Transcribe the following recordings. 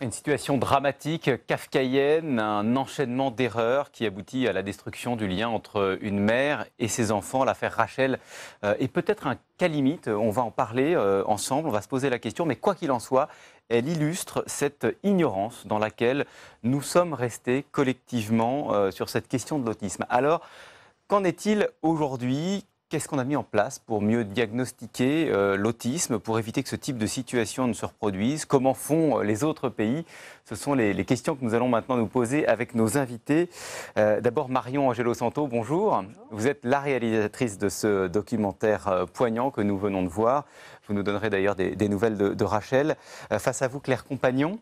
Une situation dramatique, kafkaïenne, un enchaînement d'erreurs qui aboutit à la destruction du lien entre une mère et ses enfants. L'affaire Rachel est peut-être un cas limite. On va en parler ensemble, on va se poser la question. Mais quoi qu'il en soit, elle illustre cette ignorance dans laquelle nous sommes restés collectivement sur cette question de l'autisme. Alors, qu'en est-il aujourd'hui ? Qu'est-ce qu'on a mis en place pour mieux diagnostiquer l'autisme, pour éviter que ce type de situation ne se reproduise? Comment font les autres pays? Ce sont les questions que nous allons maintenant nous poser avec nos invités. D'abord, Marion Angelo Santo, bonjour. Bonjour. Vous êtes la réalisatrice de ce documentaire poignant que nous venons de voir. Vous nous donnerez d'ailleurs des nouvelles de Rachel. Face à vous, Claire Compagnon.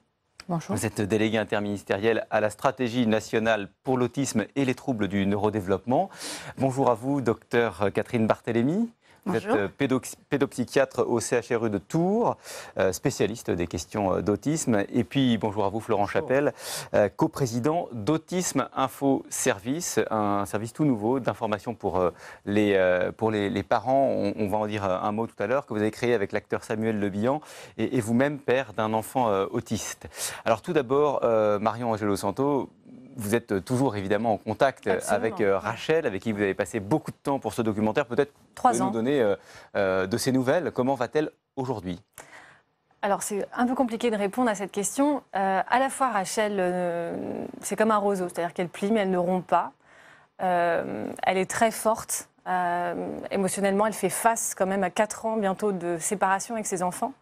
Bonjour. Vous êtes déléguée interministérielle à la stratégie nationale pour l'autisme et les troubles du neurodéveloppement. Bonjour à vous, docteur Catherine Barthélémy. Vous êtes pédopsychiatre au CHRU de Tours, spécialiste des questions d'autisme. Et puis, bonjour à vous, Florent Chapelle, coprésident d'Autisme Info Service, un service tout nouveau d'information pour les parents. On va en dire un mot tout à l'heure, que vous avez créé avec l'acteur Samuel Le Bihan et vous-même père d'un enfant autiste. Alors tout d'abord, Marion Angelo Santo, vous êtes toujours évidemment en contact avec Rachel, avec qui vous avez passé beaucoup de temps pour ce documentaire. Peut-être nous donner de ses nouvelles. Comment va-t-elle aujourd'hui? Alors c'est un peu compliqué de répondre à cette question. À la fois Rachel, c'est comme un roseau, c'est-à-dire qu'elle plie mais elle ne rompt pas. Elle est très forte. Émotionnellement, elle fait face quand même à 4 ans bientôt de séparation avec ses enfants.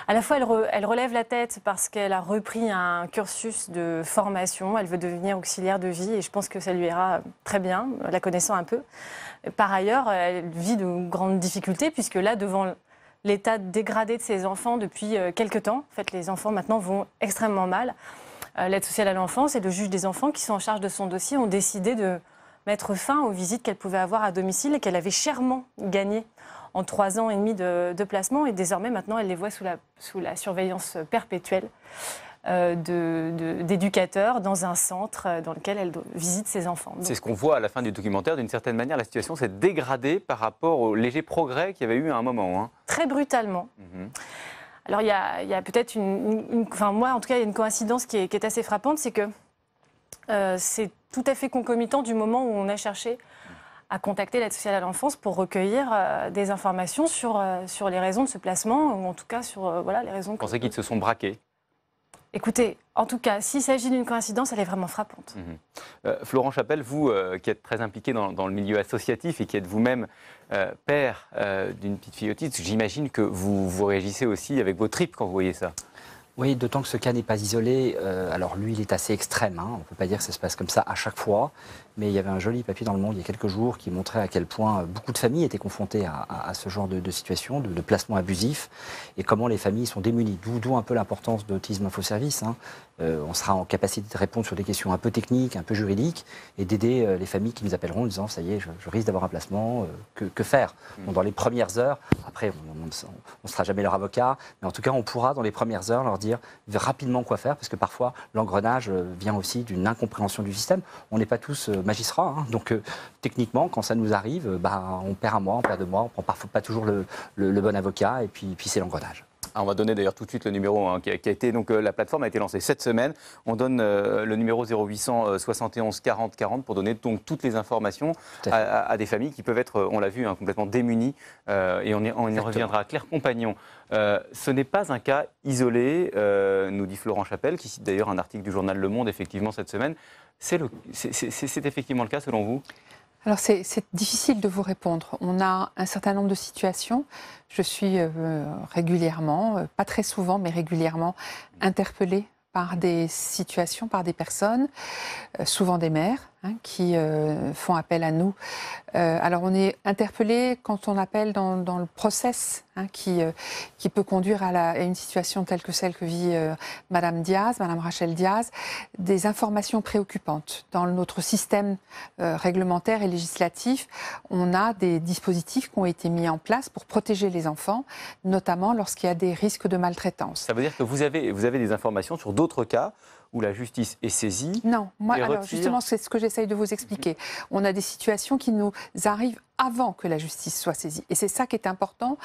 À la fois, elle relève la tête parce qu'elle a repris un cursus de formation. Elle veut devenir auxiliaire de vie et je pense que ça lui ira très bien, la connaissant un peu. Par ailleurs, elle vit de grandes difficultés puisque là, devant l'état dégradé de ses enfants depuis quelques temps, en fait, les enfants maintenant vont extrêmement mal. L'aide sociale à l'enfance et le juge des enfants qui sont en charge de son dossier ont décidé de mettre fin aux visites qu'elle pouvait avoir à domicile et qu'elle avait chèrement gagnées en 3 ans et demi de placement. Et désormais, maintenant, elle les voit sous la surveillance perpétuelle d'éducateurs dans un centre dans lequel elle visite ses enfants. C'est ce qu'on voit à la fin du documentaire. D'une certaine manière, la situation s'est dégradée par rapport au léger progrès qu'il y avait eu à un moment. Hein. Très brutalement. Alors, il y a peut-être enfin, moi, en tout cas, il y a une coïncidence qui est assez frappante, c'est que c'est tout à fait concomitant du moment où on a cherché à contacter l'aide sociale à l'enfance pour recueillir des informations sur les raisons de ce placement, ou en tout cas sur les raisons... Vous pensez qu'ils se sont braqués? Écoutez, en tout cas, s'il s'agit d'une coïncidence, elle est vraiment frappante. Florent Chapelle, vous qui êtes très impliqué dans le milieu associatif et qui êtes vous-même père d'une petite fille autiste, j'imagine que vous réagissez aussi avec vos tripes quand vous voyez ça. Oui, d'autant que ce cas n'est pas isolé. Alors lui, il est assez extrême. Hein. On ne peut pas dire que ça se passe comme ça à chaque fois. Mais il y avait un joli papier dans Le Monde il y a quelques jours qui montrait à quel point beaucoup de familles étaient confrontées à ce genre de situation, de placement abusif, et comment les familles sont démunies. D'où un peu l'importance d'Autisme Info Service. Hein. On sera en capacité de répondre sur des questions un peu techniques, un peu juridiques, et d'aider les familles qui nous appelleront en disant « ça y est, je risque d'avoir un placement, que faire ?» Bon, dans les premières heures, après on ne sera jamais leur avocat, mais en tout cas on pourra dans les premières heures leur dire rapidement quoi faire, parce que parfois l'engrenage vient aussi d'une incompréhension du système. On n'est pas tous magistrats, hein, donc techniquement quand ça nous arrive, on perd un mois, on perd 2 mois, on prend parfois pas toujours le bon avocat, et puis c'est l'engrenage. On va donner d'ailleurs tout de suite le numéro qui a été, donc la plateforme a été lancée cette semaine. On donne le numéro 0800 71 40 40 pour donner donc toutes les informations à des familles qui peuvent être, on l'a vu, complètement démunies. Et on y reviendra. Claire Compagnon, ce n'est pas un cas isolé, nous dit Florent Chapelle, qui cite d'ailleurs un article du journal Le Monde effectivement cette semaine. C'est effectivement le cas selon vous ? Alors c'est difficile de vous répondre. On a un certain nombre de situations. Je suis régulièrement, pas très souvent, mais régulièrement interpellée par des situations, par des personnes, souvent des mères, qui font appel à nous. Alors on est interpellé quand on appelle dans le process qui peut conduire à une situation telle que celle que vit Madame Rachel Diaz, des informations préoccupantes. Dans notre système réglementaire et législatif, on a des dispositifs qui ont été mis en place pour protéger les enfants, notamment lorsqu'il y a des risques de maltraitance. Ça veut dire que vous avez des informations sur d'autres cas où la justice est saisie? Non, alors justement, c'est ce que j'essaye de vous expliquer. On a des situations qui nous arrivent avant que la justice soit saisie. Et c'est ça qui est important,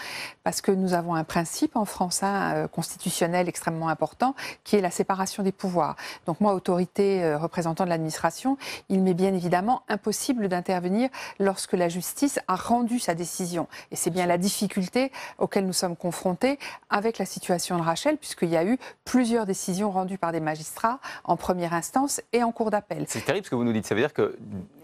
parce que nous avons un principe en France constitutionnel extrêmement important, qui est la séparation des pouvoirs. Donc moi, autorité représentant de l'administration, il m'est bien évidemment impossible d'intervenir lorsque la justice a rendu sa décision. Et c'est bien la difficulté auquel nous sommes confrontés avec la situation de Rachel, puisqu'il y a eu plusieurs décisions rendues par des magistrats en première instance et en cour d'appel. C'est terrible ce que vous nous dites. Ça veut dire que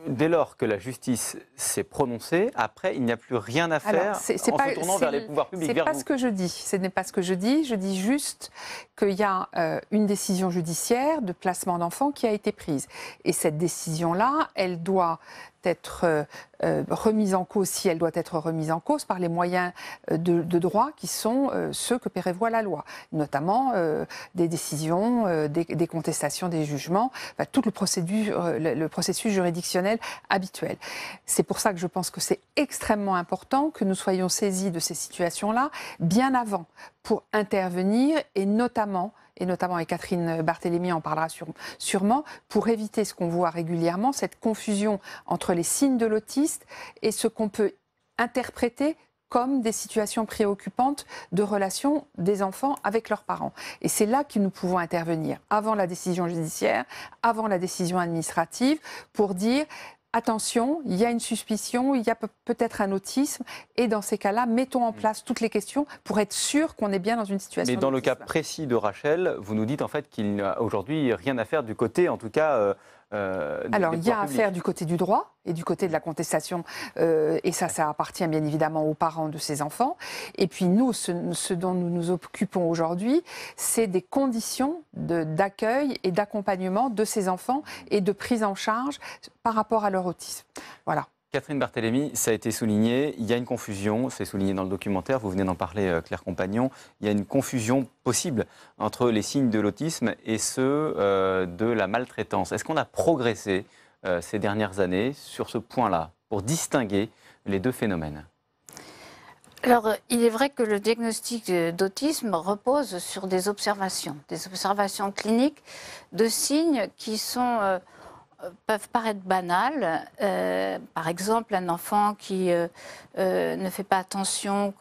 dès lors que la justice s'est prononcée, après, il n'y a plus rien à faire en se tournant vers les pouvoirs publics. Ce n'est pas ce que je dis. Ce n'est pas ce que je dis. Je dis juste qu'il y a une décision judiciaire de placement d'enfants qui a été prise. Et cette décision-là, elle doit être remise en cause, si elle doit être remise en cause, par les moyens de droit qui sont ceux que prévoit la loi, notamment des décisions, des contestations, des jugements, enfin, tout le processus juridictionnel habituel. C'est pour ça que je pense que c'est extrêmement important que nous soyons saisis de ces situations-là bien avant pour intervenir et notamment, et Catherine Barthélémy en parlera sûrement, pour éviter ce qu'on voit régulièrement, cette confusion entre les signes de l'autisme et ce qu'on peut interpréter comme des situations préoccupantes de relations des enfants avec leurs parents. Et c'est là que nous pouvons intervenir, avant la décision judiciaire, avant la décision administrative, pour dire... Attention, il y a une suspicion, il y a peut-être un autisme, et dans ces cas-là, mettons en place toutes les questions pour être sûr qu'on est bien dans une situation. Mais dans le cas précis de Rachel, vous nous dites en fait qu'il n'y a aujourd'hui rien à faire du côté, en tout cas. Alors, il y a à faire du côté du droit et du côté de la contestation, et ça appartient bien évidemment aux parents de ces enfants. Et puis nous, ce dont nous nous occupons aujourd'hui, c'est des conditions d'accueil et d'accompagnement de ces enfants et de prise en charge par rapport à leur autisme. Voilà. Catherine Barthélémy, ça a été souligné, il y a une confusion, c'est souligné dans le documentaire, vous venez d'en parler Claire Compagnon, il y a une confusion possible entre les signes de l'autisme et ceux de la maltraitance. Est-ce qu'on a progressé ces dernières années sur ce point-là pour distinguer les deux phénomènes ? Alors, il est vrai que le diagnostic d'autisme repose sur des observations cliniques de signes qui sont... peuvent paraître banales. Par exemple, un enfant qui ne fait pas attention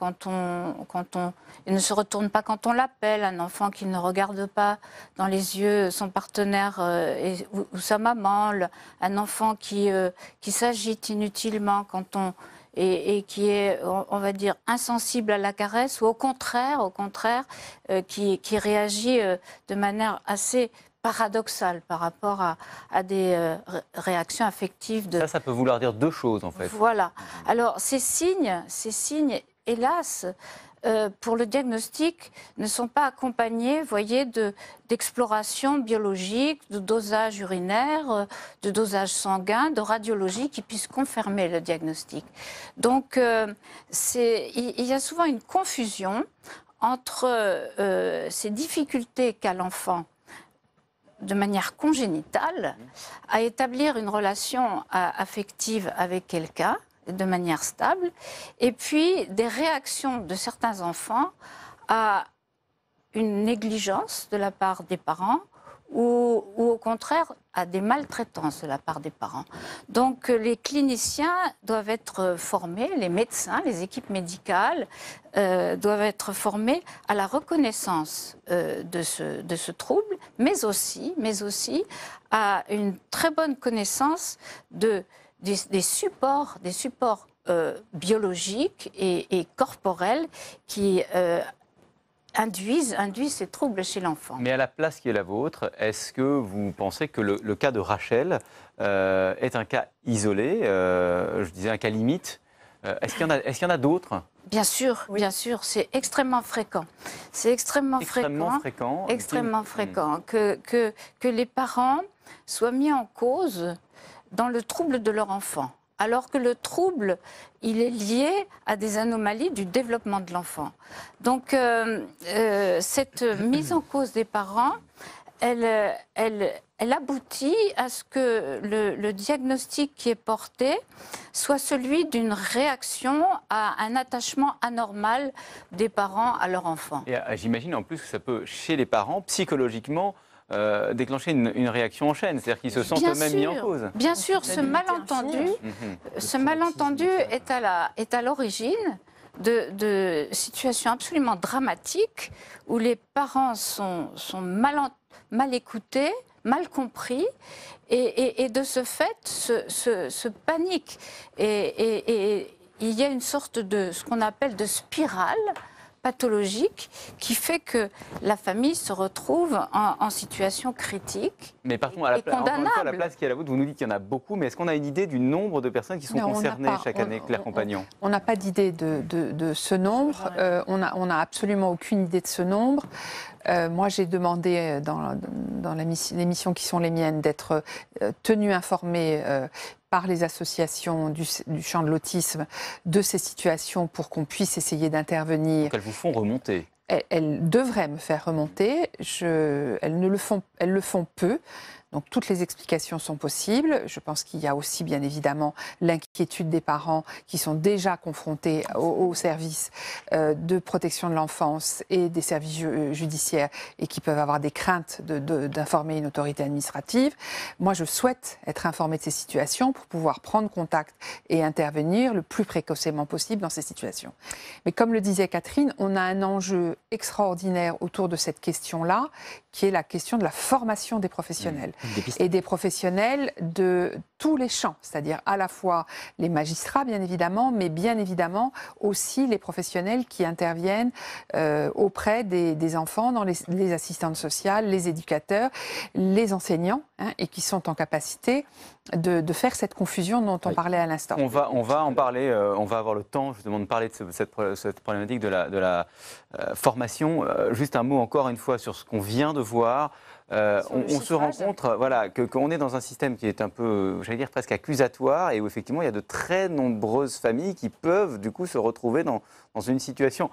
il ne se retourne pas quand on l'appelle, un enfant qui ne regarde pas dans les yeux son partenaire ou sa maman, un enfant qui s'agite inutilement et qui est, on va dire, insensible à la caresse, ou au contraire, qui réagit de manière assez paradoxal par rapport à des réactions affectives. Ça peut vouloir dire deux choses, en fait. Voilà. Alors, ces signes, hélas, pour le diagnostic, ne sont pas accompagnés, voyez, d'exploration biologique, de dosage urinaire, de dosage sanguin, de radiologie qui puissent confirmer le diagnostic. Donc, il y a souvent une confusion entre ces difficultés qu'a l'enfant de manière congénitale, à établir une relation affective avec quelqu'un de manière stable, et puis des réactions de certains enfants à une négligence de la part des parents ou au contraire à des maltraitances de la part des parents. Donc les cliniciens doivent être formés, les médecins, les équipes médicales doivent être formés à la reconnaissance de ce trouble, mais aussi à une très bonne connaissance des supports biologiques et corporels qui induisent ces troubles chez l'enfant. Mais à la place qui est la vôtre, est-ce que vous pensez que le cas de Rachel est un cas isolé, je disais un cas limite? Est-ce qu'il y en a d'autres? Bien sûr, c'est extrêmement fréquent. C'est extrêmement fréquent que les parents soient mis en cause dans le trouble de leur enfant, alors que le trouble, il est lié à des anomalies du développement de l'enfant. Donc, cette mise en cause des parents, elle aboutit à ce que le diagnostic qui est porté soit celui d'une réaction à un attachement anormal des parents à leur enfant. Et j'imagine en plus que ça peut, chez les parents, psychologiquement, déclencher une réaction en chaîne, c'est-à-dire qu'ils se sentent eux-mêmes mis en cause. Bien sûr, ce malentendu est à l'origine de situations absolument dramatiques où les parents sont mal écoutés, mal compris, et de ce fait se paniquent. Et il y a une sorte de ce qu'on appelle de spirale pathologique qui fait que la famille se retrouve en situation critique. Mais par contre, encore une fois, à la place qui est à la vôtre, vous nous dites qu'il y en a beaucoup, mais est-ce qu'on a une idée du nombre de personnes qui sont concernées chaque année, Claire Compagnon? On n'a pas d'idée de ce nombre. On n'a absolument aucune idée de ce nombre. Moi, j'ai demandé dans les missions qui sont les miennes d'être tenue informée par les associations du champ de l'autisme de ces situations pour qu'on puisse essayer d'intervenir. Donc elles vous font remonter. Elles devraient me faire remonter. Elles le font peu. Donc toutes les explications sont possibles. Je pense qu'il y a aussi bien évidemment l'inquiétude des parents qui sont déjà confrontés aux services de protection de l'enfance et des services judiciaires et qui peuvent avoir des craintes d'informer une autorité administrative. Moi, je souhaite être informée de ces situations pour pouvoir prendre contact et intervenir le plus précocement possible dans ces situations. Mais comme le disait Catherine, on a un enjeu extraordinaire autour de cette question-là, qui est la question de la formation des professionnels. Et des professionnels de tous les champs, c'est-à-dire à la fois les magistrats, bien évidemment, mais bien évidemment aussi les professionnels qui interviennent auprès des enfants, dans les assistantes sociales, les éducateurs, les enseignants, et qui sont en capacité de faire cette confusion dont on parlait à l'instant. On va en parler, on va avoir le temps justement de parler de cette problématique de la formation. Juste un mot encore une fois sur ce qu'on vient de voir. On se rend compte qu'on est dans un système qui est un peu, j'allais dire, presque accusatoire et où effectivement il y a de très nombreuses familles qui peuvent du coup se retrouver dans une situation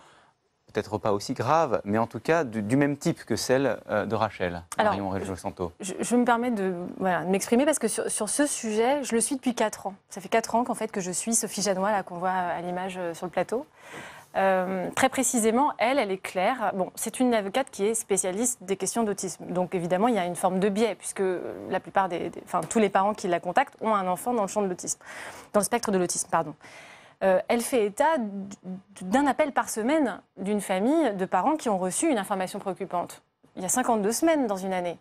peut-être pas aussi grave, mais en tout cas du même type que celle de Rachel. Alors, Marion Régeau-Santo. Je me permets de m'exprimer parce que sur ce sujet, je le suis depuis 4 ans. Ça fait 4 ans que je suis Sophie Janois, là qu'on voit à l'image sur le plateau. Très précisément, elle est claire. Bon, c'est une avocate qui est spécialiste des questions d'autisme. Donc évidemment, il y a une forme de biais puisque la plupart tous les parents qui la contactent ont un enfant dans le champ de l'autisme, dans le spectre de l'autisme, pardon. Elle fait état d'un appel par semaine d'une famille de parents qui ont reçu une information préoccupante. Il y a 52 semaines dans une année.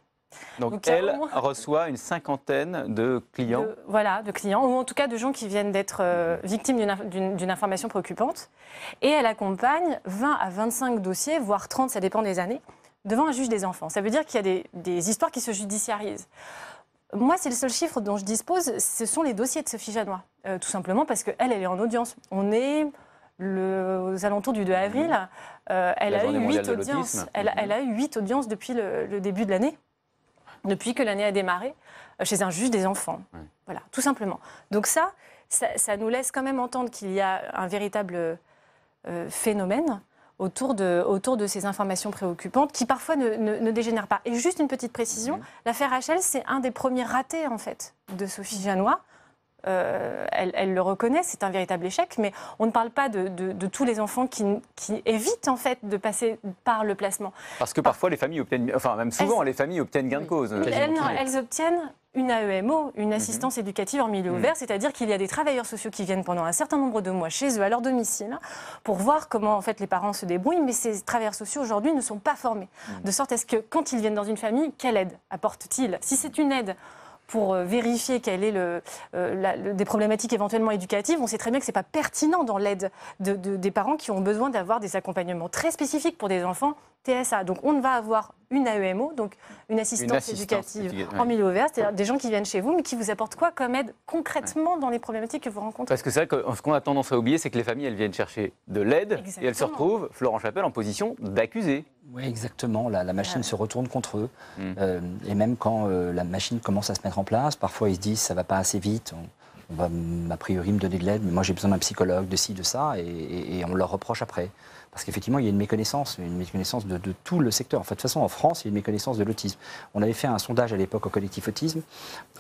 Donc elle reçoit une cinquantaine de clients. De clients, ou en tout cas de gens qui viennent d'être victimes d'une information préoccupante. Et elle accompagne 20 à 25 dossiers, voire 30, ça dépend des années, devant un juge des enfants. Ça veut dire qu'il y a des histoires qui se judiciarisent. Moi, c'est le seul chiffre dont je dispose, ce sont les dossiers de Sophie Janois. Tout simplement parce qu'elle est en audience. On est aux alentours du 2 avril. Elle a eu 8 audiences. Elle a eu 8 audiences depuis le début de l'année. Depuis que l'année a démarré, chez un juge des enfants. Oui. Voilà, tout simplement. Donc ça nous laisse quand même entendre qu'il y a un véritable phénomène autour de ces informations préoccupantes qui parfois ne dégénèrent pas. Et juste une petite précision, l'affaire Rachel, c'est un des premiers ratés en fait de Sophie Janois. Elle le reconnaît, c'est un véritable échec, mais on ne parle pas de tous les enfants qui évitent en fait de passer par le placement. Parce que parfois les familles obtiennent, enfin même souvent les familles obtiennent gain de cause. Elles obtiennent une AEMO, une assistance éducative en milieu ouvert, c'est-à-dire qu'il y a des travailleurs sociaux qui viennent pendant un certain nombre de mois chez eux, à leur domicile, pour voir comment en fait les parents se débrouillent, mais ces travailleurs sociaux aujourd'hui ne sont pas formés. De sorte à ce que quand ils viennent dans une famille, quelle aide apportent-ils? Si c'est une aide pour vérifier quelles est des problématiques éventuellement éducatives, on sait très bien que ce n'est pas pertinent dans l'aide des parents qui ont besoin d'avoir des accompagnements très spécifiques pour des enfants TSA. Donc on va avoir une AEMO, donc une assistance éducative en milieu ouvert, c'est-à-dire des gens qui viennent chez vous, mais qui vous apportent quoi comme aide concrètement dans les problématiques que vous rencontrez? Parce que c'est vrai que ce qu'on a tendance à oublier, c'est que les familles, elles viennent chercher de l'aide et elles se retrouvent, Florent Chapelle, en position d'accusé. Oui, exactement. La machine se retourne contre eux. Et même quand la machine commence à se mettre en place, parfois ils se disent ça va pas assez vite, on va a priori me donner de l'aide, mais moi j'ai besoin d'un psychologue, de ci, de ça, et on leur reproche après. Parce qu'effectivement, il y a une méconnaissance de tout le secteur. En fait, de toute façon, en France, il y a une méconnaissance de l'autisme. On avait fait un sondage à l'époque au collectif Autisme.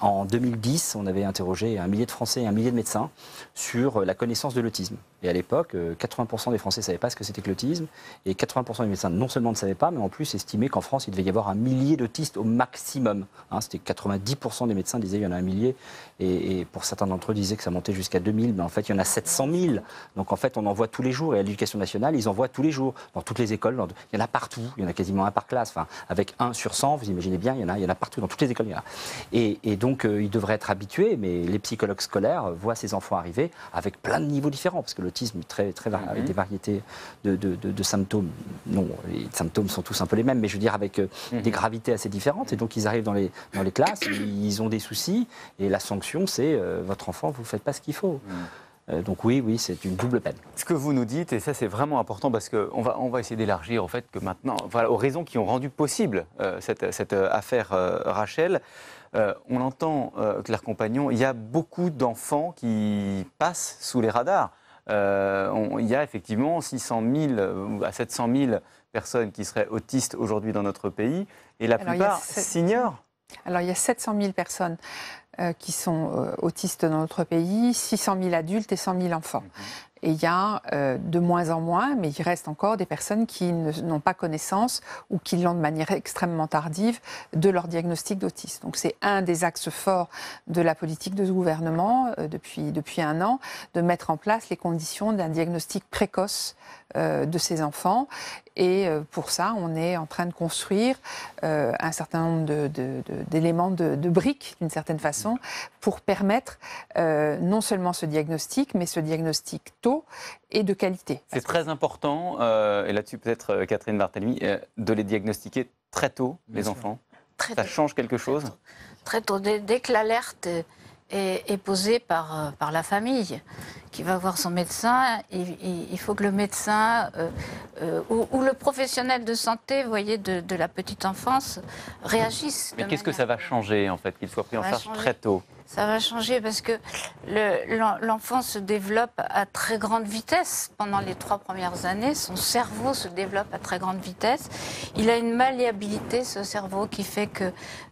En 2010, on avait interrogé 1 millier de Français et 1 millier de médecins sur la connaissance de l'autisme. Et à l'époque, 80% des Français ne savaient pas ce que c'était que l'autisme. Et 80% des médecins non seulement ne savaient pas, mais en plus estimaient qu'en France, il devait y avoir 1 millier d'autistes au maximum. C'était 90% des médecins disaient qu'il y en a 1 millier. Et pour certains d'entre eux, disaient que ça montait jusqu'à 2000. Mais en fait, il y en a 700 000. Donc en fait, on en voit tous les jours. Et à l'Éducation nationale, ils en voient tous les jours. Dans toutes les écoles, il y en a partout. Il y en a quasiment un par classe. Enfin, avec 1 sur 100, vous imaginez bien, il y en a partout. Dans toutes les écoles, il y en a. Et donc, ils devraient être habitués. Mais les psychologues scolaires voient ces enfants arriver avec plein de niveaux différents. Parce que l'autisme est avec des variétés de symptômes. Non, les symptômes sont tous un peu les mêmes, mais je veux dire avec des gravités assez différentes. Et donc, ils arrivent dans les classes, ils ont des soucis. Et la sanction, c'est votre enfant, vous ne faites pas ce qu'il faut. Donc oui, c'est une double peine. Ce que vous nous dites, et ça c'est vraiment important parce qu'on va essayer d'élargir au fait que maintenant, voilà, aux raisons qui ont rendu possible cette affaire Rachel, on entend, Claire Compagnon, il y a beaucoup d'enfants qui passent sous les radars. Il y a effectivement 600 000 à 700 000 personnes qui seraient autistes aujourd'hui dans notre pays, et la plupart s'ignorent. Alors il y a 700 000 personnes qui sont autistes dans notre pays, 600 000 adultes et 100 000 enfants. Et il y a de moins en moins, mais il reste encore des personnes qui n'ont pas connaissance ou qui l'ont de manière extrêmement tardive de leur diagnostic d'autisme. Donc c'est un des axes forts de la politique de ce gouvernement depuis 1 an, de mettre en place les conditions d'un diagnostic précoce de ces enfants. Et pour ça, on est en train de construire un certain nombre d'éléments, de briques, d'une certaine façon, pour permettre non seulement ce diagnostic, mais ce diagnostic tôt et de qualité. C'est très important, et là-dessus peut-être Catherine Barthélémy, de les diagnostiquer très tôt, les enfants. Ça change quelque chose ? Très tôt, dès que l'alerte est posée par la famille qui va voir son médecin, il faut que le médecin ou le professionnel de santé, vous voyez, de la petite enfance réagisse. Mais qu'est-ce que ça va changer en fait, qu'il soit pris en charge très tôt ? Ça va changer parce que l'enfant se développe à très grande vitesse pendant les 3 premières années. Son cerveau se développe à très grande vitesse. Il a une malléabilité, ce cerveau, qui fait que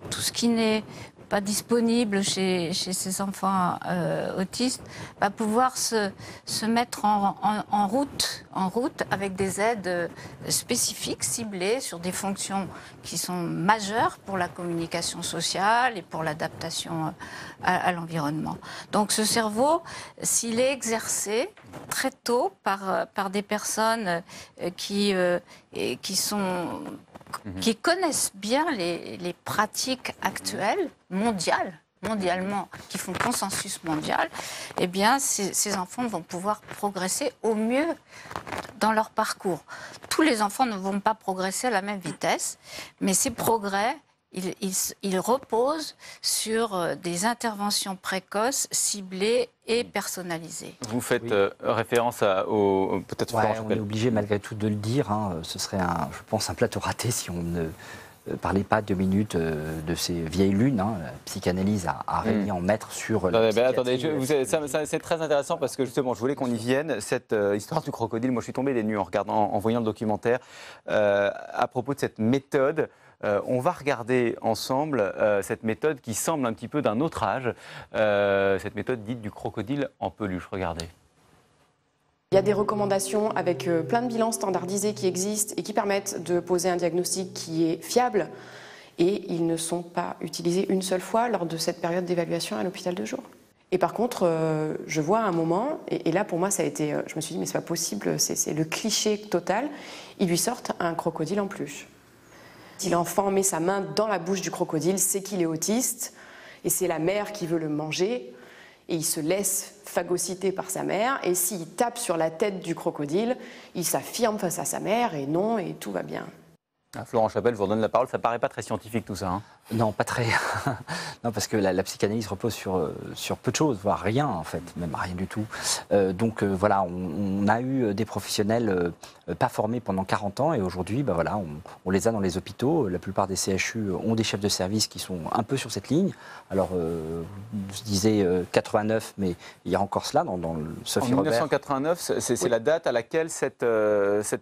tout ce qui n'est pas disponible chez ces enfants autistes va pouvoir se mettre en route avec des aides spécifiques, ciblées sur des fonctions qui sont majeures pour la communication sociale et pour l'adaptation à l'environnement. Donc ce cerveau, s'il est exercé très tôt par des personnes qui connaissent bien les pratiques actuelles, mondialement, qui font consensus mondial, eh bien, ces enfants vont pouvoir progresser au mieux dans leur parcours. Tous les enfants ne vont pas progresser à la même vitesse, mais ces progrès, ils reposent sur des interventions précoces, ciblées et personnalisées. Vous faites référence peut-être... on est obligé malgré tout de le dire. Ce serait, je pense, un plateau raté si on ne parlait pas 2 minutes de ces vieilles lunes. La psychanalyse a régné en maître sur... Attendez, c'est très intéressant parce que justement, je voulais qu'on y vienne. Cette histoire du crocodile, moi je suis tombé des nues en voyant le documentaire à propos de cette méthode. On va regarder ensemble cette méthode qui semble un petit peu d'un autre âge, cette méthode dite du crocodile en peluche. Regardez. Il y a des recommandations avec plein de bilans standardisés qui existent et qui permettent de poser un diagnostic qui est fiable, et ils ne sont pas utilisés une seule fois lors de cette période d'évaluation à l'hôpital de jour. Et par contre, je vois un moment, et là pour moi ça a été, je me suis dit mais c'est pas possible, c'est le cliché total, ils lui sortent un crocodile en peluche. Si l'enfant met sa main dans la bouche du crocodile, c'est qu'il est autiste, et c'est la mère qui veut le manger, et il se laisse phagocyter par sa mère, et s'il tape sur la tête du crocodile, il s'affirme face à sa mère, et non, et tout va bien. Florent Chapelle, je vous redonne la parole, ça paraît pas très scientifique tout ça. Non, pas très. Non, parce que la psychanalyse repose sur peu de choses, voire rien en fait, même rien du tout. Donc voilà, on a eu des professionnels pas formés pendant 40 ans et aujourd'hui, voilà, on les a dans les hôpitaux. La plupart des CHU ont des chefs de service qui sont un peu sur cette ligne. Alors, je disais 89, mais il y a encore cela dans le Sophie En Robert. 1989, c'est la date à laquelle cette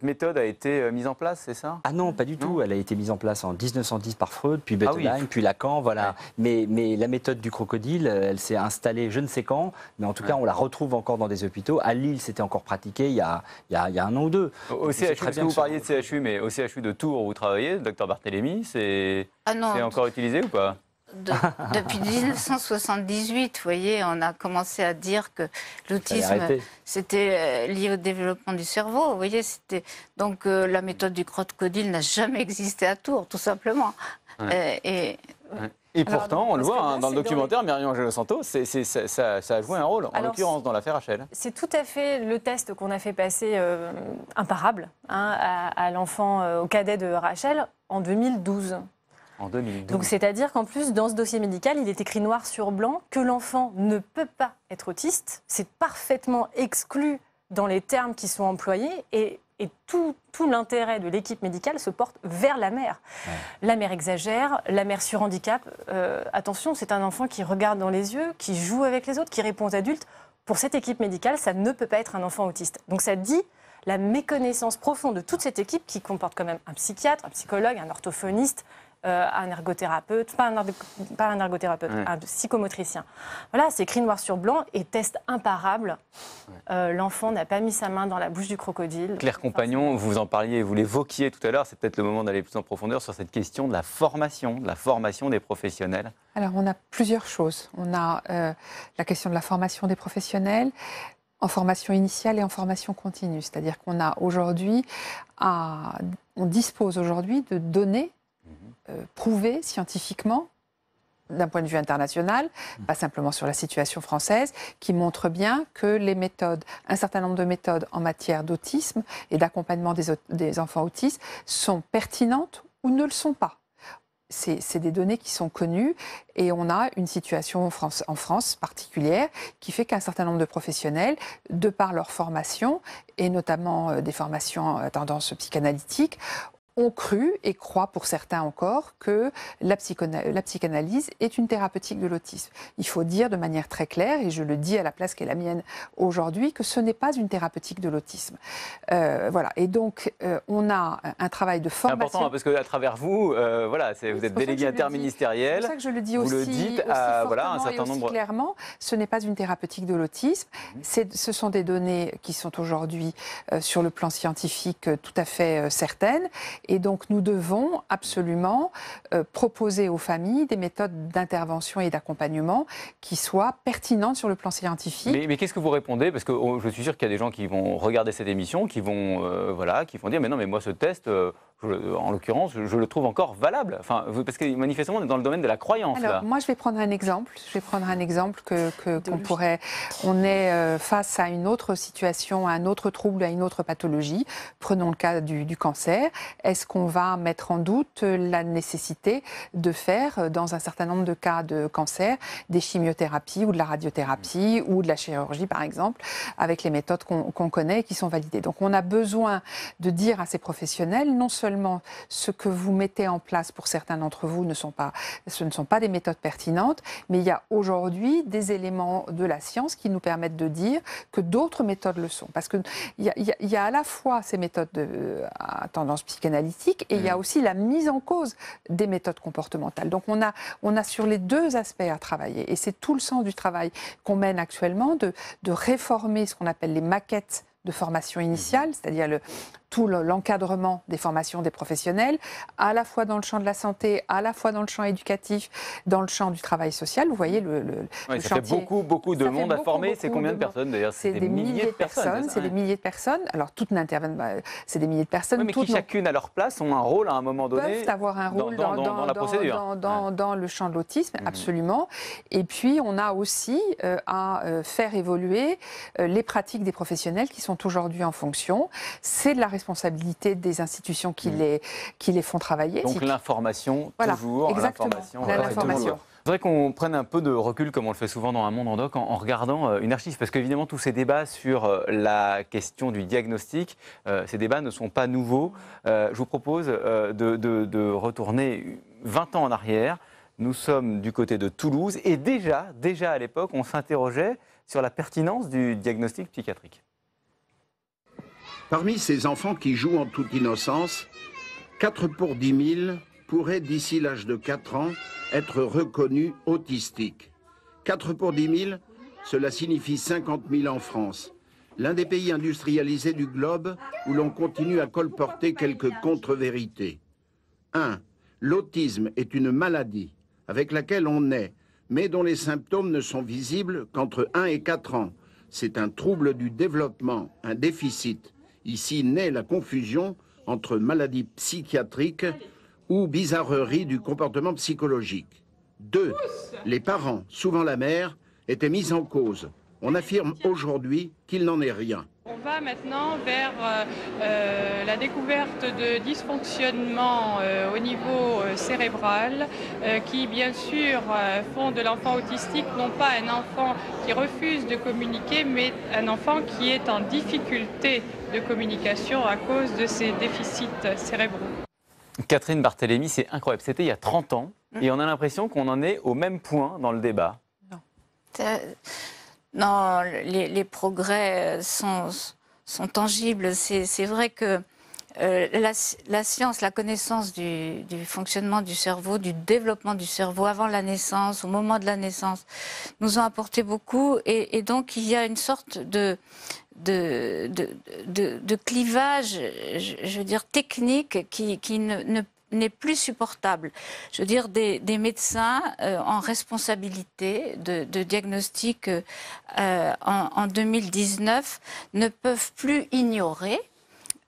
méthode a été mise en place, c'est ça? Ah non, pas du tout. Elle a été mise en place en 1910 par Freud, puis Bettelheim, puis Lacan, voilà. Ouais. Mais la méthode du crocodile, elle s'est installée je ne sais quand, mais en tout cas, on la retrouve encore dans des hôpitaux. À Lille, c'était encore pratiqué il y a un an ou deux. Au CHU, parce que vous parliez de CHU, mais au CHU de Tours où vous travaillez, Dr Barthélémy, c'est encore utilisé ou pas? Depuis 1978, vous voyez, on a commencé à dire que l'autisme, c'était lié au développement du cerveau. Vous voyez, donc la méthode du crocodile n'a jamais existé à Tours, tout simplement. Ouais. Et pourtant, on le voit dans le documentaire, Myriam Santos, ça a joué un rôle, en l'occurrence dans l'affaire Rachel. C'est tout à fait le test qu'on a fait passer imparable à l'enfant, au cadet de Rachel, en 2012. En 2012. Donc c'est-à-dire qu'en plus, dans ce dossier médical, il est écrit noir sur blanc que l'enfant ne peut pas être autiste. C'est parfaitement exclu dans les termes qui sont employés et tout l'intérêt de l'équipe médicale se porte vers la mère. Ouais. La mère exagère, la mère surhandicap. Attention, c'est un enfant qui regarde dans les yeux, qui joue avec les autres, qui répond aux adultes. Pour cette équipe médicale, ça ne peut pas être un enfant autiste. Donc ça dit la méconnaissance profonde de toute cette équipe qui comporte quand même un psychiatre, un psychologue, un orthophoniste, un ergothérapeute, pas un ergothérapeute, un psychomotricien. Voilà, c'est écrit noir sur blanc et test imparable. L'enfant n'a pas mis sa main dans la bouche du crocodile. Claire Compagnon, vous en parliez, vous l'évoquiez tout à l'heure, c'est peut-être le moment d'aller plus en profondeur sur cette question de la formation des professionnels. Alors, on a plusieurs choses. On a la question de la formation des professionnels, en formation initiale et en formation continue. C'est-à-dire qu'on a aujourd'hui, on dispose aujourd'hui de données prouvées scientifiquement, d'un point de vue international, pas simplement sur la situation française, qui montrent bien que les méthodes, un certain nombre de méthodes en matière d'autisme et d'accompagnement des enfants autistes sont pertinentes ou ne le sont pas. C'est des données qui sont connues et on a une situation en France particulière qui fait qu'un certain nombre de professionnels, de par leur formation et notamment des formations à tendance psychanalytique, ont cru et croient pour certains encore que la psychanalyse est une thérapeutique de l'autisme. Il faut dire de manière très claire, et je le dis à la place qui est la mienne aujourd'hui, que ce n'est pas une thérapeutique de l'autisme. Voilà. Et donc, on a un travail de formation. C'est important parce qu'à travers vous, voilà, vous êtes délégué interministériel. C'est pour ça que je le dis aussi, vous le dites un certain nombre. Clairement, ce n'est pas une thérapeutique de l'autisme. Ce sont des données qui sont aujourd'hui, sur le plan scientifique, tout à fait certaines. Et donc, nous devons absolument proposer aux familles des méthodes d'intervention et d'accompagnement qui soient pertinentes sur le plan scientifique. Mais qu'est-ce que vous répondez? Parce que je suis sûr qu'il y a des gens qui vont regarder cette émission, qui vont dire, mais non, mais moi, ce test... en l'occurrence, je le trouve encore valable. Enfin, parce que manifestement, on est dans le domaine de la croyance. Alors, là. Moi, je vais prendre un exemple. On est face à une autre situation, à un autre trouble, à une autre pathologie. Prenons le cas du cancer. Est-ce qu'on va mettre en doute la nécessité de faire, dans un certain nombre de cas de cancer, des chimiothérapies ou de la radiothérapie ou de la chirurgie, par exemple, avec les méthodes qu'on connaît et qui sont validées? Donc, on a besoin de dire à ces professionnels, non seulement ce que vous mettez en place pour certains d'entre vous ce ne sont pas des méthodes pertinentes, mais il y a aujourd'hui des éléments de la science qui nous permettent de dire que d'autres méthodes le sont. Parce qu'il y a à la fois ces méthodes à tendance psychanalytique et il y a aussi la mise en cause des méthodes comportementales. Donc on a sur les deux aspects à travailler et c'est tout le sens du travail qu'on mène actuellement de réformer ce qu'on appelle les maquettes de formation initiale, c'est-à-dire tout l'encadrement des formations des professionnels, à la fois dans le champ de la santé, à la fois dans le champ éducatif, dans le champ du travail social. Vous voyez le ça chantier. Fait beaucoup de monde à former. C'est combien de personnes d'ailleurs? C'est des milliers de personnes. C'est des milliers de personnes. Alors toutes n'interviennent, c'est des milliers de personnes. Oui, mais qui chacune à leur place ont un rôle à un moment donné. Peuvent avoir un rôle dans la procédure. Dans le champ de l'autisme, absolument. Et puis on a aussi à faire évoluer les pratiques des professionnels qui sont aujourd'hui en fonction. C'est de la responsabilité responsabilité des institutions qui les font travailler. Donc l'information, voilà, toujours. Exactement. L'information. Je voudrais qu'on prenne un peu de recul, comme on le fait souvent dans Un Monde en Doc, en regardant une archive. Parce qu'évidemment, tous ces débats sur la question du diagnostic, ces débats ne sont pas nouveaux. Je vous propose de retourner 20 ans en arrière. Nous sommes du côté de Toulouse. Et déjà à l'époque, on s'interrogeait sur la pertinence du diagnostic psychiatrique. Parmi ces enfants qui jouent en toute innocence, 4 pour 10 000 pourraient, d'ici l'âge de 4 ans, être reconnus autistiques. 4 pour 10 000, cela signifie 50 000 en France, l'un des pays industrialisés du globe où l'on continue à colporter quelques contre-vérités. 1. L'autisme est une maladie avec laquelle on naît, mais dont les symptômes ne sont visibles qu'entre 1 et 4 ans. C'est un trouble du développement, un déficit. Ici naît la confusion entre maladie psychiatrique ou bizarrerie du comportement psychologique. 2. Les parents, souvent la mère, étaient mis en cause. On affirme aujourd'hui qu'il n'en est rien. On va maintenant vers la découverte de dysfonctionnements au niveau cérébral qui, bien sûr, font de l'enfant autistique non pas un enfant qui refuse de communiquer, mais un enfant qui est en difficulté de communication à cause de ses déficits cérébraux. Catherine Barthélémy, c'est incroyable. C'était il y a 30 ans et on a l'impression qu'on en est au même point dans le débat. Non, les progrès sont tangibles. C'est vrai que la science, la connaissance du fonctionnement du cerveau, du développement du cerveau avant la naissance, au moment de la naissance, nous ont apporté beaucoup. Et donc, il y a une sorte de clivage, je veux dire, technique qui n'est plus supportable. Je veux dire, des médecins en responsabilité de diagnostic en 2019 ne peuvent plus ignorer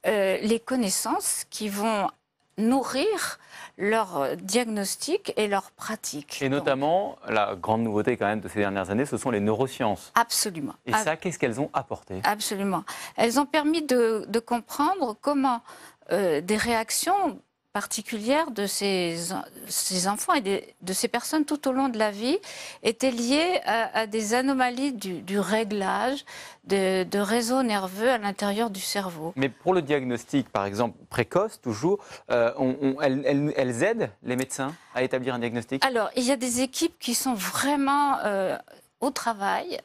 les connaissances qui vont nourrir leur diagnostic et leur pratique. Et notamment, la grande nouveauté quand même de ces dernières années, ce sont les neurosciences. Absolument. Et ça, qu'est-ce qu'elles ont apporté? Absolument. Elles ont permis de comprendre comment des réactions particulière de ces enfants et de ces personnes tout au long de la vie étaient liées à des anomalies du réglage de réseaux nerveux à l'intérieur du cerveau. Mais pour le diagnostic, par exemple, précoce, toujours, elles aident les médecins à établir un diagnostic? Alors, il y a des équipes qui sont vraiment au travail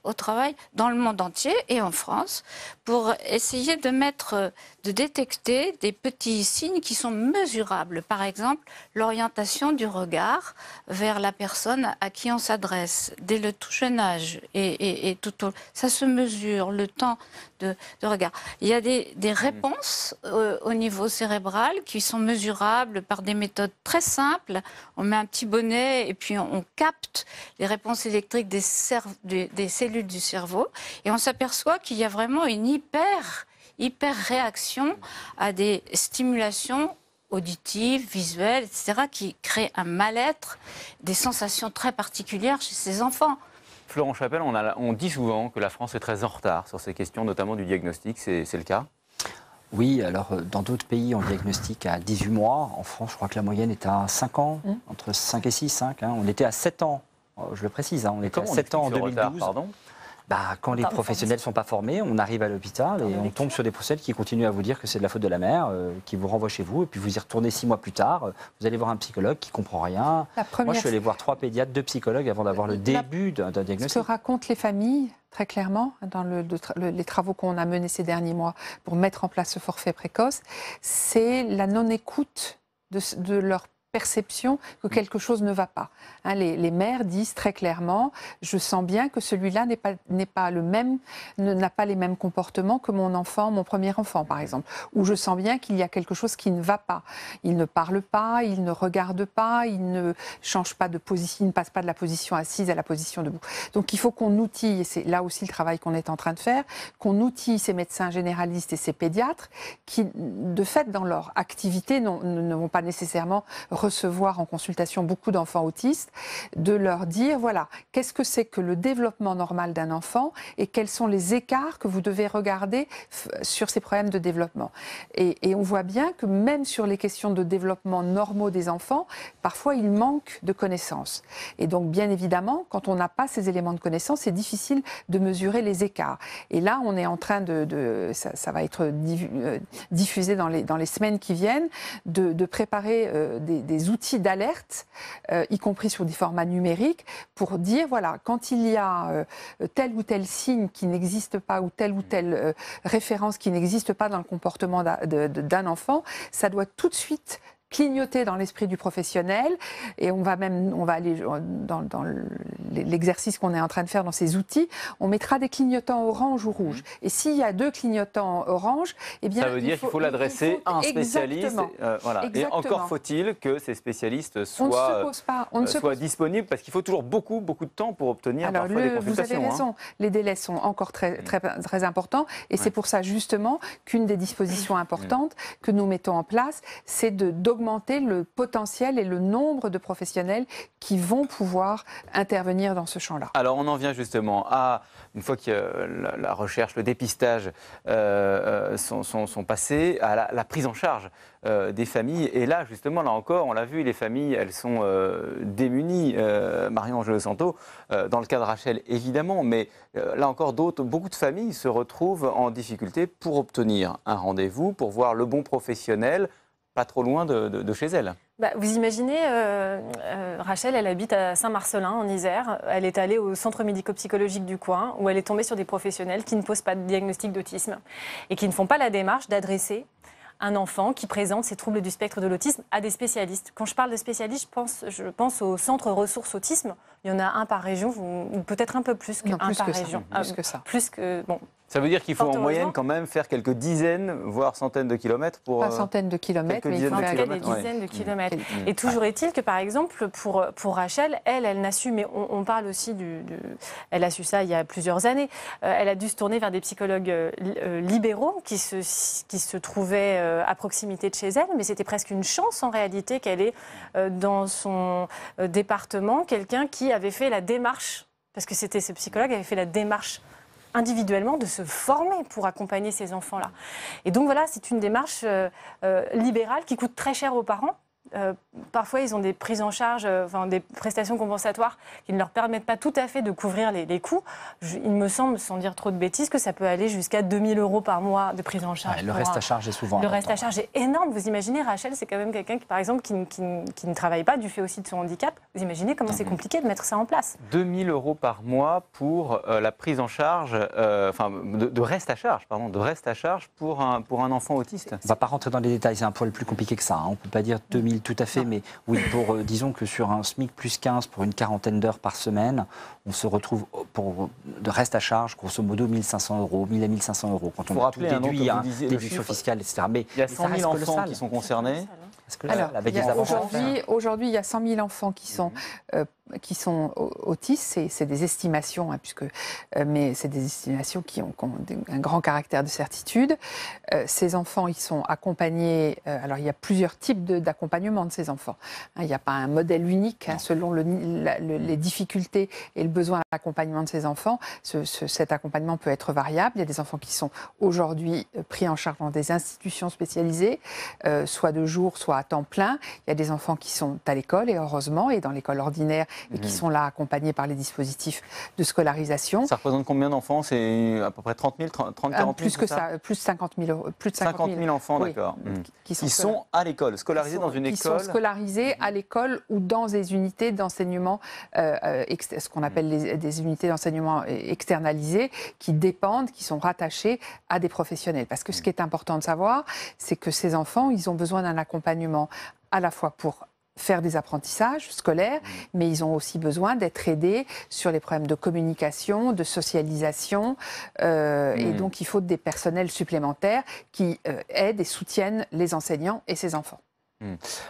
dans le monde entier et en France pour essayer de détecter des petits signes qui sont mesurables. Par exemple, l'orientation du regard vers la personne à qui on s'adresse dès le tout jeune âge ça se mesure, le temps de regard. Il y a des réponses au niveau cérébral qui sont mesurables par des méthodes très simples. On met un petit bonnet et puis on capte les réponses électriques des cellules du cerveau et on s'aperçoit qu'il y a vraiment une hyper réaction à des stimulations auditives, visuelles, etc., qui créent un mal-être, des sensations très particulières chez ces enfants. Florent Chapelle, on dit souvent que la France est très en retard sur ces questions, notamment du diagnostic. C'est le cas? Oui, alors dans d'autres pays, on diagnostique à 18 mois. En France, je crois que la moyenne est à 5 ans, entre 5 et 6. On était à 7 ans, je le précise, on était à 7 ans en 2012. Pardon ? Quand les professionnels ne sont pas formés, on arrive à l'hôpital et on tombe sur des professionnels qui continuent à vous dire que c'est de la faute de la mère, qui vous renvoie chez vous, et puis vous y retournez 6 mois plus tard, vous allez voir un psychologue qui ne comprend rien. Moi, je suis allé voir 3 pédiatres, 2 psychologues avant d'avoir le début d'un diagnostic. Ce que racontent les familles, très clairement, dans les travaux qu'on a menés ces derniers mois pour mettre en place ce forfait précoce, c'est la non-écoute de leur perception que quelque chose ne va pas. Les mères disent très clairement, je sens bien que celui-là n'a pas les mêmes comportements que mon premier enfant, par exemple. Ou je sens bien qu'il y a quelque chose qui ne va pas. Il ne parle pas, il ne regarde pas, il ne change pas de position, il ne passe pas de la position assise à la position debout. Donc il faut qu'on outille, et c'est là aussi le travail qu'on est en train de faire, qu'on outille ces médecins généralistes et ces pédiatres qui, de fait, dans leur activité, ne vont pas nécessairement recevoir en consultation beaucoup d'enfants autistes, de leur dire, voilà, qu'est-ce que c'est que le développement normal d'un enfant et quels sont les écarts que vous devez regarder sur ces problèmes de développement. Et on voit bien que même sur les questions de développement normaux des enfants, parfois il manque de connaissances. Et donc, bien évidemment, quand on n'a pas ces éléments de connaissance, c'est difficile de mesurer les écarts. Et là, on est en train ça va être diffusé dans les semaines qui viennent, de préparer des outils d'alerte, y compris sur des formats numériques, pour dire, voilà, quand il y a tel ou tel signe qui n'existe pas, ou telle référence qui n'existe pas dans le comportement d'un enfant, ça doit tout de suite clignoter dans l'esprit du professionnel, et on va aller dans l'exercice qu'on est en train de faire dans ces outils, on mettra des clignotants orange ou rouge. Et s'il y a 2 clignotants orange, eh bien, ça veut dire qu'il faut l'adresser à un spécialiste. Voilà. Et encore faut-il que ces spécialistes soient disponibles, parce qu'il faut toujours beaucoup de temps pour obtenir parfois des consultations. Vous avez raison, les délais sont encore très importants, et c'est pour ça justement qu'une des dispositions importantes que nous mettons en place, c'est d'augmenter le potentiel et le nombre de professionnels qui vont pouvoir intervenir dans ce champ-là. Alors on en vient justement à, une fois que la recherche, le dépistage sont passés, à la prise en charge des familles. Et là, justement, là encore, on l'a vu, les familles, elles sont démunies. Marie-Angèle Santo, dans le cas de Rachel, évidemment, mais là encore, beaucoup de familles se retrouvent en difficulté pour obtenir un rendez-vous, pour voir le bon professionnel, pas trop loin de chez elle. Vous imaginez, Rachel, elle habite à Saint-Marcelin, en Isère. Elle est allée au centre médico-psychologique du coin, où elle est tombée sur des professionnels qui ne posent pas de diagnostic d'autisme et qui ne font pas la démarche d'adresser un enfant qui présente ces troubles du spectre de l'autisme à des spécialistes. Quand je parle de spécialistes, je pense au centre ressources autisme. Il y en a un par région, ou peut-être un peu plus qu'un par région. Plus que ça. Plus que, bon. Ça veut dire qu'il faut en moyenne quand même faire quelques dizaines, voire centaines de kilomètres pour... Pas centaines de kilomètres, mais il faut faire des dizaines de kilomètres. Et toujours est-il que, par exemple, pour Rachel, elle n'a su, mais on parle aussi elle a su ça il y a plusieurs années, elle a dû se tourner vers des psychologues libéraux qui se trouvaient à proximité de chez elle, mais c'était presque une chance en réalité qu'elle ait dans son département quelqu'un qui avait fait la démarche, parce que c'était ce psychologue avait fait la démarche individuellement de se former pour accompagner ces enfants-là. Et donc voilà, c'est une démarche libérale qui coûte très cher aux parents. Parfois, ils ont des prises en charge, des prestations compensatoires qui ne leur permettent pas tout à fait de couvrir les coûts. Il me semble, sans dire trop de bêtises, que ça peut aller jusqu'à 2 000 € par mois de prise en charge. Le reste à charge est souvent important. Le reste à charge est énorme. Vous imaginez, Rachel, c'est quand même quelqu'un qui, par exemple, qui ne travaille pas du fait aussi de son handicap. Vous imaginez comment c'est compliqué de mettre ça en place. 2 000 € par mois pour la prise en charge, de reste à charge, pour un enfant autiste. On ne va pas rentrer dans les détails, c'est un poil plus compliqué que ça. On ne peut pas dire 2 000 tout à fait, mais oui, disons que sur un SMIC plus 15 pour une quarantaine d'heures par semaine, on se retrouve de reste à charge, grosso modo 1 500 €, 1 000 à 1 500 €. Quand on a tout déduit, déduction fiscale, etc. Mais il y a 100 000 enfants qui sont concernés. Alors, aujourd'hui, il y a 100 000 enfants qui sont autistes. C'est des estimations, mais c'est des estimations qui ont un grand caractère de certitude. Ces enfants, ils sont accompagnés. Alors, il y a plusieurs types d'accompagnement de ces enfants. Il n'y a pas un modèle unique selon les difficultés et le besoin d'accompagnement de ces enfants. Cet accompagnement peut être variable. Il y a des enfants qui sont aujourd'hui pris en charge dans des institutions spécialisées, soit de jour, soit à temps plein. Il y a des enfants qui sont à l'école, et heureusement, et dans l'école ordinaire, et qui sont là accompagnés par les dispositifs de scolarisation. Ça représente combien d'enfants? C'est à peu près 30 000, 40 000? Plus que ça, plus de 50 000. Plus de 50 000 enfants, oui, d'accord. Qui sont à l'école, scolarisés dans une école. Qui sont scolarisés à l'école ou dans des unités d'enseignement, ce qu'on appelle des unités d'enseignement externalisées, qui dépendent, qui sont rattachées à des professionnels. Parce que ce qui est important de savoir, c'est que ces enfants, ils ont besoin d'un accompagnement à la fois pour faire des apprentissages scolaires, mais ils ont aussi besoin d'être aidés sur les problèmes de communication, de socialisation, et donc il faut des personnels supplémentaires qui aident et soutiennent les enseignants et ces enfants.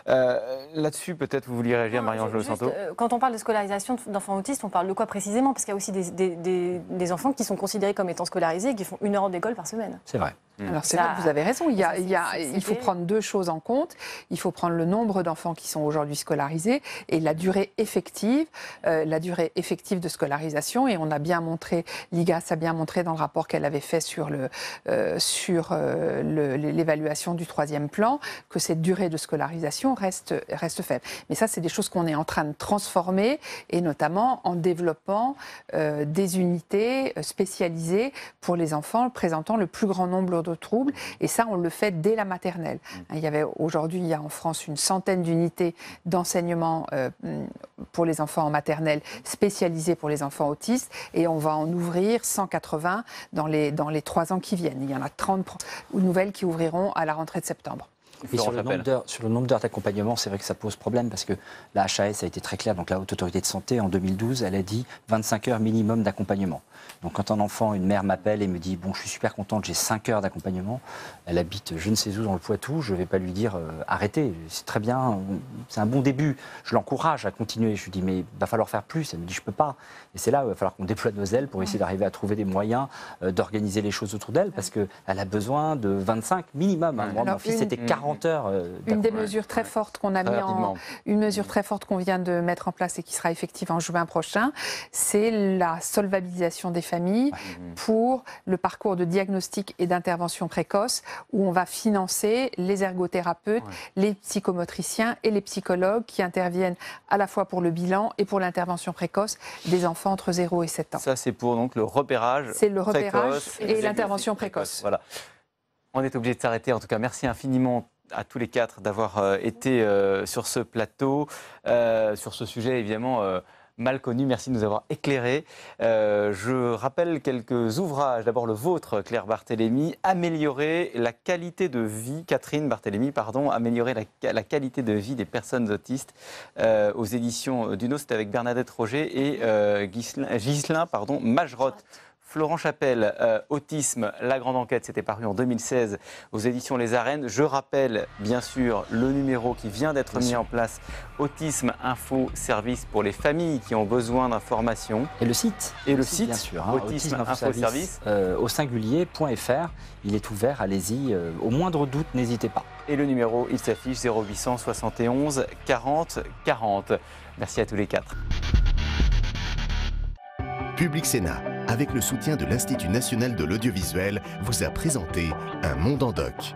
Là-dessus, peut-être vous vouliez réagir, Marie-Angèle Santo. Quand on parle de scolarisation d'enfants autistes, on parle de quoi précisément? Parce qu'il y a aussi des enfants qui sont considérés comme étant scolarisés et qui font 1 heure d'école par semaine. C'est vrai. Alors c'est vrai que vous avez raison, il faut prendre deux choses en compte. Il faut prendre le nombre d'enfants qui sont aujourd'hui scolarisés et la durée effective de scolarisation. Et on a bien montré, l'IGAS a bien montré dans le rapport qu'elle avait fait sur l'évaluation du 3e plan, que cette durée de scolarisation reste faible. Mais ça, c'est des choses qu'on est en train de transformer, et notamment en développant des unités spécialisées pour les enfants présentant le plus grand nombre de troubles. Et ça, on le fait dès la maternelle. Aujourd'hui, il y a en France une centaine d'unités d'enseignement pour les enfants en maternelle spécialisées pour les enfants autistes, et on va en ouvrir 180 dans les 3 ans qui viennent. Il y en a 30 nouvelles qui ouvriront à la rentrée de septembre. Et sur le nombre d'heures d'accompagnement, c'est vrai que ça pose problème parce que la HAS a été très claire, donc la Haute Autorité de Santé, en 2012, elle a dit 25 heures minimum d'accompagnement. Donc quand un enfant, une mère m'appelle et me dit « bon, je suis super contente, j'ai 5 heures d'accompagnement », elle habite je ne sais où dans le Poitou, je ne vais pas lui dire « arrêtez, c'est très bien, c'est un bon début ». Je l'encourage à continuer, je lui dis « mais il va falloir faire plus ». Elle me dit « je ne peux pas ». Et c'est là où il va falloir qu'on déploie nos ailes pour essayer d'arriver à trouver des moyens d'organiser les choses autour d'elle, parce qu'elle a besoin de 25 minimum. Moi, mon fils, c'était 40 heures. Une des mesures très fortes qu'on a une mesure très forte qu'on vient de mettre en place et qui sera effective en juin prochain, c'est la solvabilisation des familles pour le parcours de diagnostic et d'intervention précoce, où on va financer les ergothérapeutes, les psychomotriciens et les psychologues qui interviennent à la fois pour le bilan et pour l'intervention précoce des enfants entre 0 et 7 ans. Ça, c'est pour donc le repérage. C'est le repérage et l'intervention précoce. Voilà. On est obligé de s'arrêter. En tout cas, merci infiniment à tous les 4 d'avoir été sur ce plateau, sur ce sujet évidemment mal connu. Merci de nous avoir éclairés. Je rappelle quelques ouvrages. D'abord le vôtre, Claire Barthélémy, améliorer la qualité de vie, Catherine Barthélémy, pardon, améliorer la qualité de vie des personnes autistes, aux éditions d'Uno. C'était avec Bernadette Roger et Ghislain Magerotte. Florent Chapelle, Autisme, la grande enquête, c'était paru en 2016 aux éditions Les Arènes. Je rappelle bien sûr le numéro qui vient d'être mis en place, Autisme Info Service pour les familles qui ont besoin d'informations. Et le site. Et le site, bien sûr. Autisme Info Service. Au singulier.fr. Il est ouvert, allez-y. Au moindre doute, n'hésitez pas. Et le numéro, il s'affiche 0800 71 40 40. Merci à tous les 4. Public Sénat, avec le soutien de l'Institut national de l'audiovisuel, vous a présenté Un monde en doc.